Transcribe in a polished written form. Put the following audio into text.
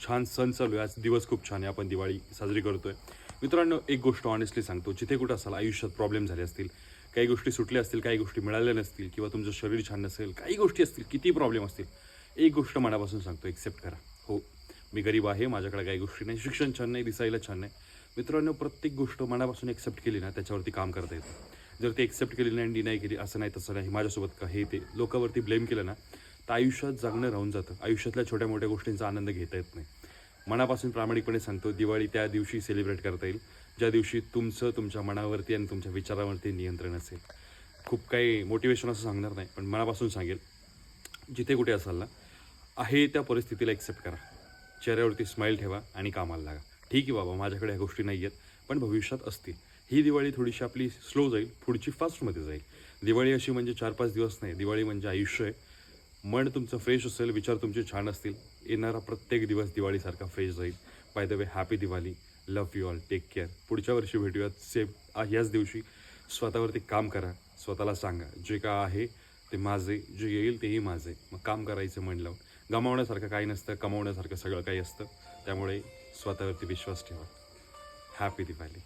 छान सण चालू आहे. आज दिवस खूप छान आहे. आपण दिवाळी साजरी करतोय. मित्रांनो, एक गोष्ट ऑनेस्टली सांगतो, जिथे कुठं असाल आयुष्यात प्रॉब्लेम झाले असतील, काही गोष्टी सुटल्या असतील, काही गोष्टी मिळाल्या नसतील किंवा तुमचं शरीर छान नसेल, काही गोष्टी असतील, किती प्रॉब्लेम असतील, एक गोष्ट मनापासून सांगतो, एक्सेप्ट करा. हो, मी गरीब आहे, माझ्याकडे काही गोष्टी नाही, शिक्षण छान नाही, दिसायला छान नाही. मित्रांनो, प्रत्येक गोष्ट मनापासून एक्सेप्ट केली ना, त्याच्यावरती काम करता येतं. जर ते एक्सेप्ट केली नाही, डिनाय केली, असं नाही तसं नाही, माझ्यासोबत का हे ते लोकांवरती ब्लेम केलं ना, तर आयुष्यात जगणं राहून जातं. आयुष्यातल्या छोट्या मोठ्या गोष्टींचा आनंद घेता येत नाही. मनापासून प्रामाणिकपणे सांगतो, दिवाळी त्या दिवशी सेलिब्रेट करता येईल ज्या दिवशी तुमचं तुमच्या मनावरती आणि तुमच्या विचारावरती नियंत्रण असेल. खूप काही मोटिवेशन असं सांगणार नाही, पण मनापासून सांगेल, जिथे कुठे असाल ना, आहे त्या परिस्थितीला एक्सेप्ट करा. चेहऱ्यावरती स्माईल ठेवा आणि कामाला लागा. ठीक आहे बाबा, माझ्याकडे ह्या गोष्टी नाही आहेत, पण भविष्यात असतील. ही दिवाळी थोडीशी आपली स्लो जाईल, पुढची फास्टमध्ये जाईल. दिवाळी अशी म्हणजे 4-5 दिवस नाही, दिवाळी म्हणजे आयुष्य आहे. मन तुमचं फ्रेश असेल, विचार तुमचे छान असतील, येणारा प्रत्येक दिवस दिवाळीसारखा फ्रेश जाईल. By the way, happy Diwali. Love you all. Take care. पुढच्या वर्षी भेटूयात सेम ह्याच दिवशी. स्वतःवरती काम करा. स्वतःला सांगा, जे काय आहे ते माझे, जे येईल तेही माझे. मग काम करायचं मन लावून. गमावण्यासारखं काही नसतं, कमावण्यासारखं सगळं काही असतं. त्यामुळे स्वतःवरती विश्वास ठेवा. हॅपी दिवाळी.